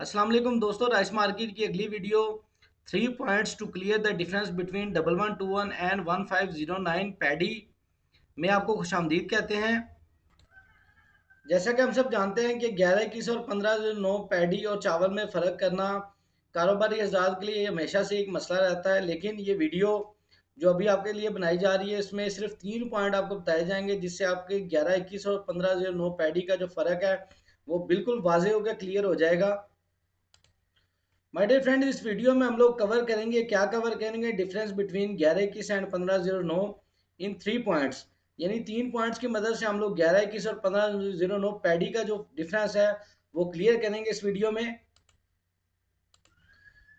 अस्सलाम वालेकुम दोस्तों, राइस मार्केट की अगली video 3 points to clear the difference between 1121 and 1509 paddy में आपको खुशामदीद कहते हैं। जैसा कि हम सब जानते हैं कि 1121 और 1509 पैडी और चावल में फ़र्क करना कारोबारी हजरात के लिए हमेशा से एक मसला रहता है, लेकिन ये वीडियो जो अभी आपके लिए बनाई जा रही है इसमें सिर्फ 3 पॉइंट आपको बताए जाएंगे, जिससे आपके 1121 और 1509 पैडी का जो फ़र्क है वो बिल्कुल वाजे होकर क्लियर हो जाएगा। माय डियर फ्रेंड, इस वीडियो में हम लोग कवर करेंगे, क्या कवर करेंगे, difference between 1121 and 1509 in 3 points. यानी 3 पॉइंट्स की मदद से हम लोग 1121 और 1509 पैडी का जो डिफरेंस है वो क्लियर करेंगे इस वीडियो में।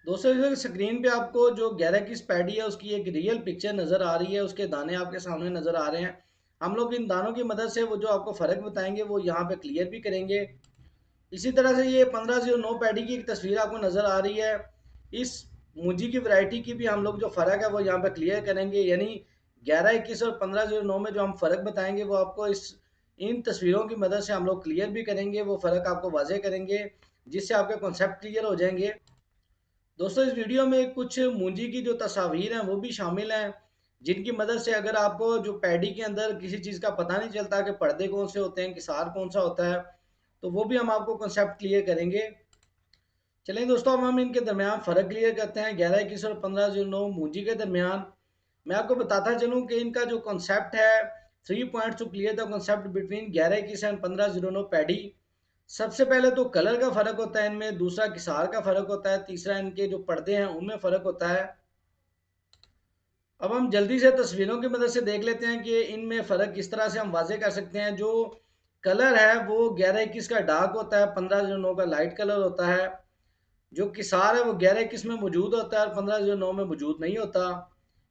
दोस्तों, स्क्रीन पे आपको जो 1121 पैडी है उसकी एक रियल पिक्चर नज़र आ रही है, उसके दाने आपके सामने नज़र आ रहे हैं। हम लोग इन दानों की मदद से वो जो आपको फ़र्क बताएंगे वो यहाँ पे क्लियर भी करेंगे। इसी तरह से ये 1509 पैडी की एक तस्वीर आपको नज़र आ रही है। इस मूंजी की वैरायटी की भी हम लोग जो फ़र्क है वो यहाँ पे क्लियर करेंगे। यानी 1121 और 1509 में जो हम फ़र्क बताएंगे वो आपको इस इन तस्वीरों की मदद से हम लोग क्लियर भी करेंगे, वो फ़र्क आपको वाजे करेंगे, जिससे आपके कॉन्सेप्ट क्लियर हो जाएंगे। दोस्तों, इस वीडियो में कुछ मूंजी की जो तस्वीर हैं वो भी शामिल हैं, जिनकी मदद से अगर आपको जो पैडी के अंदर किसी चीज़ का पता नहीं चलता कि पर्दे कौन से होते हैं, किसार कौन सा होता है, तो वो भी हम आपको कॉन्सेप्ट क्लियर करेंगे। चलें दोस्तों, अब हम इनके दरमियान फ़र्क क्लियर करते हैं 1121 और 1509 मूंजी के दरमियान। मैं आपको बताता चलूँ कि इनका जो कॉन्सेप्ट है, 3 points to clear the concept between 1121 and 1509 paddy. सबसे पहले तो कलर का फ़र्क होता है इनमें, दूसरा किसार का फ़र्क होता है, तीसरा इनके जो पर्दे हैं उनमें फ़र्क होता है। अब हम जल्दी से तस्वीरों की मदद से देख लेते हैं कि इनमें फ़र्क किस तरह से हम वाजे कर सकते हैं। जो कलर है वो 1121 का डार्क होता है, 1509 का लाइट कलर होता है। जो किसार है वो 1121 में मौजूद होता है और 1509 में मौजूद नहीं होता।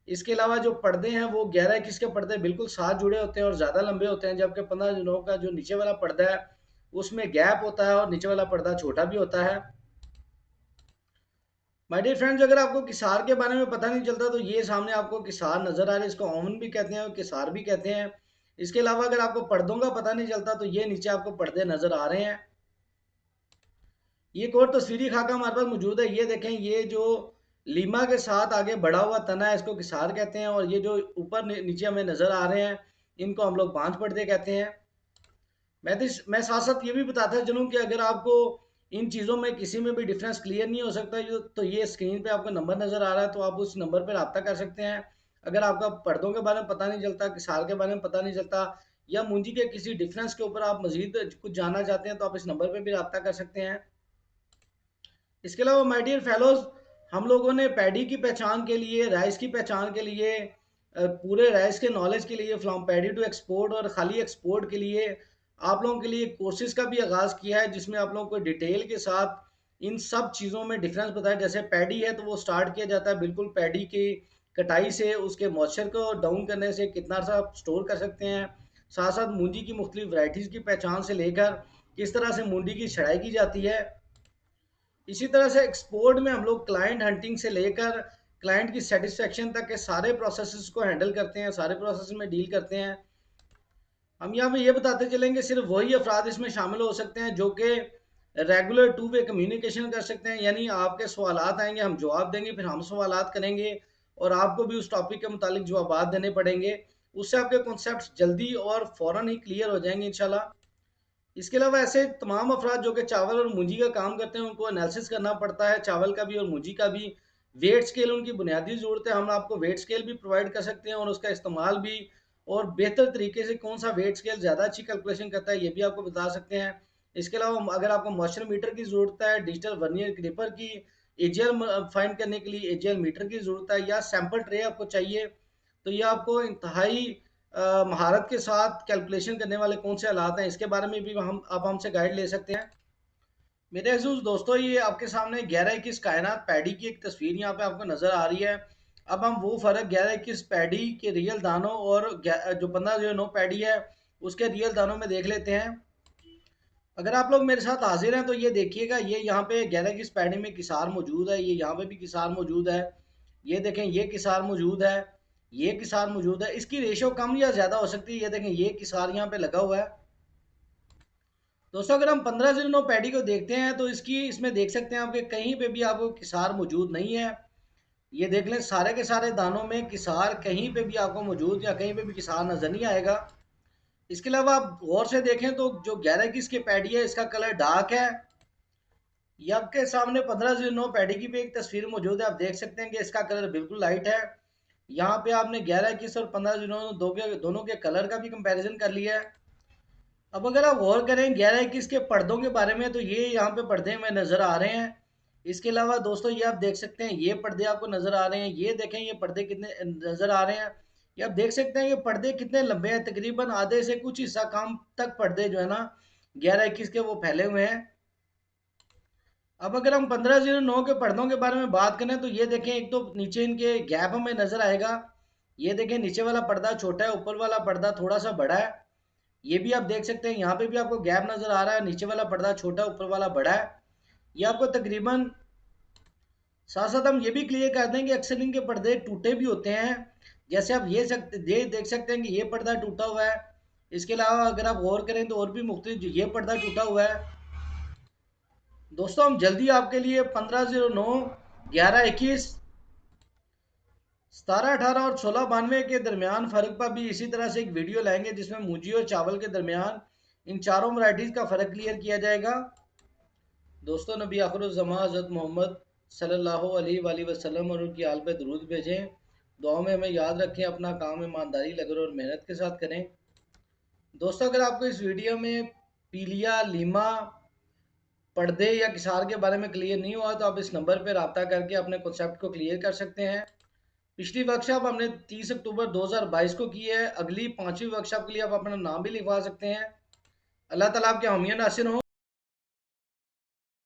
इसके अलावा जो पर्दे हैं वो 1121 के पर्दे बिल्कुल साथ जुड़े होते हैं और ज़्यादा लंबे होते हैं, जबकि 1509 का जो नीचे वाला पर्दा है उसमें गैप होता है और नीचे वाला पर्दा छोटा भी होता है। माय डियर फ्रेंड्स, अगर आपको किसार के बारे में पता नहीं चलता तो ये सामने आपको किसार नज़र आ रहा है, इसको ओवन भी कहते हैं और किसार भी कहते हैं। इसके अलावा अगर आपको पर्दों का पता नहीं चलता तो ये नीचे आपको पर्दे नज़र आ रहे हैं। ये एक और तस्वीरी खाका हमारे पास मौजूद है, ये देखें, ये जो लीमा के साथ आगे बढ़ा हुआ तना है इसको किसार कहते हैं, और ये जो ऊपर नीचे हमें नज़र आ रहे हैं इनको हम लोग बांझ पर्दे कहते हैं। मैं साथ साथ ये भी बताता चलूँ कि अगर आपको इन चीज़ों में किसी में भी डिफरेंस क्लियर नहीं हो सकता तो ये स्क्रीन पे आपको नंबर नज़र आ रहा है, तो आप उस नंबर पर रब्ता कर सकते हैं। अगर आपका पर्दों के बारे में पता नहीं चलता, किसार के बारे में पता नहीं चलता, या मुंजी के किसी डिफरेंस के ऊपर आप मजीद कुछ जानना चाहते हैं तो आप इस नंबर पर भी रब्ता कर सकते हैं। इसके अलावा माय डियर फेलोज, हम लोगों ने पैडी की पहचान के लिए, राइस की पहचान के लिए, पूरे राइस के नॉलेज के लिए, फ्रॉम पैडी टू एक्सपोर्ट और खाली एक्सपोर्ट के लिए आप लोगों के लिए कोर्सेज का भी आगाज़ किया है, जिसमें आप लोगों को डिटेल के साथ इन सब चीज़ों में डिफरेंस बताया। जैसे पैडी है तो वो स्टार्ट किया जाता है बिल्कुल पैडी की कटाई से, उसके मॉइस्चर को डाउन करने से कितना सा आप स्टोर कर सकते हैं, साथ साथ मूंजी की मुख्तलिफ वैरायटीज़ की पहचान से लेकर किस तरह से मूंजी की छड़ाई की जाती है। इसी तरह से एक्सपोर्ट में हम लोग क्लाइंट हंटिंग से लेकर क्लाइंट की सेटिस्फेक्शन तक के सारे प्रोसेसेस को हैंडल करते हैं, सारे प्रोसेस में डील करते हैं। हम यहाँ पे ये बताते चलेंगे सिर्फ वही अफराद इसमें शामिल हो सकते हैं जो कि रेगुलर टू वे कम्युनिकेशन कर सकते हैं। यानी आपके सवालात आएंगे, हम जवाब देंगे, फिर हम सवालात करेंगे और आपको भी उस टॉपिक के मुतालिक जवाब देने पड़ेंगे। उससे आपके कॉन्सेप्ट जल्दी और फ़ौरन ही क्लियर हो जाएंगे इंशाल्लाह। इसके अलावा ऐसे तमाम अफराद जो कि चावल और मूंजी का काम करते हैं उनको एनालिसिस करना पड़ता है, चावल का भी और मूंजी का भी। वेट स्केल उनकी बुनियादी ज़रूरत है, हम आपको वेट स्केल भी प्रोवाइड कर सकते हैं और उसका इस्तेमाल भी, और बेहतर तरीके से कौन सा वेट स्केल ज़्यादा अच्छी कैलकुलेशन करता है ये भी आपको बता सकते हैं। इसके अलावा अगर आपको मॉइस्चर मीटर की ज़रूरत है, डिजिटल वर्नियर क्लिपर की, एजीएल फाइंड करने के लिए एजीएल मीटर की ज़रूरत है, या सैम्पल ट्रे आपको चाहिए, तो ये आपको इंतहाई महारत के साथ कैलकुलेशन करने वाले कौन से हालात हैं इसके बारे में भी हम आप हमसे गाइड ले सकते हैं। मेरे अज़ीज़ दोस्तों, ये आपके सामने 1121 कायनात पैडी की एक तस्वीर यहाँ पे आपको नज़र आ रही है। अब हम वो फ़र्क 1121 पैडी के रियल दानों और जो 1509 पैडी है उसके रियल दानों में देख लेते हैं। अगर आप लोग मेरे साथ हाजिर हैं तो ये देखिएगा, ये यहाँ पे 1121 पैडी में किसार मौजूद है, ये यहाँ पे भी किसार मौजूद है। ये देखें, ये किसार मौजूद है, ये किसार मौजूद है। इसकी रेशो कम या ज़्यादा हो सकती है। ये देखें, ये किसार यहाँ पे लगा हुआ है दोस्तों अगर हम 1509 पैडी को देखते हैं तो इसमें देख सकते हैं आपके कहीं पे भी आपको किसार मौजूद नहीं है। ये देख लें सारे के सारे दानों में किसार कहीं पे भी आपको मौजूद या कहीं पे भी किसार नजर नहीं आएगा। इसके अलावा आप गौर से देखें तो जो 11 की पैडी है इसका कलर डार्क है। ये आपके सामने 1509 पैडी की भी एक तस्वीर मौजूद है, आप देख सकते हैं कि इसका कलर बिल्कुल लाइट है। यहाँ पे आपने 11 और 1509 दोनों के कलर का भी कंपैरिजन कर लिया है। अब अगर आप गौर करें 11 के पर्दों के बारे में तो ये यहाँ पे पर्दे हमें नज़र आ रहे हैं। इसके अलावा दोस्तों ये आप देख सकते हैं ये पर्दे आपको नज़र आ रहे हैं, ये देखें ये पर्दे कितने नज़र आ रहे हैं। ये आप देख सकते हैं ये पर्दे कितने लंबे हैं, तकरीबन आधे से कुछ हिस्सा कम तक पर्दे जो है ना 11 के वो फैले हुए हैं। अब अगर हम 1509 के पर्दों के बारे में बात करें तो ये देखें एक तो नीचे इनके गैप हमें नज़र आएगा। ये देखें नीचे वाला पर्दा छोटा है, ऊपर वाला पर्दा थोड़ा सा बड़ा है। ये भी आप देख सकते हैं यहाँ पे भी आपको गैप नज़र आ रहा है, नीचे वाला पर्दा छोटा ऊपर वाला बड़ा है। ये आपको तकरीबन साथ साथ हम ये भी क्लियर कर दें कि अक्सर इनके पर्दे टूटे भी होते हैं। जैसे आप ये देख सकते हैं कि ये पर्दा टूटा हुआ है। इसके अलावा अगर आप गौर करें तो और भी मुख्तलिफ ये पर्दा टूटा हुआ है। दोस्तों हम जल्दी आपके लिए 1509, 1121, 1718 और 1692 के दरमियान फ़र्क पर भी इसी तरह से एक वीडियो लाएंगे जिसमें मूंजी और चावल के दरमियान इन चारों वैरायटीज़ का फ़र्क क्लियर किया जाएगा। दोस्तों नबी आखिरुज़्ज़मा हज़रत मोहम्मद सल्लल्लाहु अलैहि वसल्लम और उनकी आल पे दरूद भेजें। दुआओं में हमें याद रखें, अपना काम ईमानदारी लगन और मेहनत के साथ करें। दोस्तों अगर आपको इस वीडियो में पीलिया, लीमा, पर्दे या किसार के बारे में क्लियर नहीं हुआ तो आप इस नंबर पर रब्ता करके अपने कॉन्सेप्ट को क्लियर कर सकते हैं। पिछली वर्कशॉप हमने 30 अक्टूबर 2022 को की है। अगली 5वीं वर्कशॉप के लिए आप अपना नाम भी लिखवा सकते हैं। अल्लाह ताला आपके हामी नासिर हों।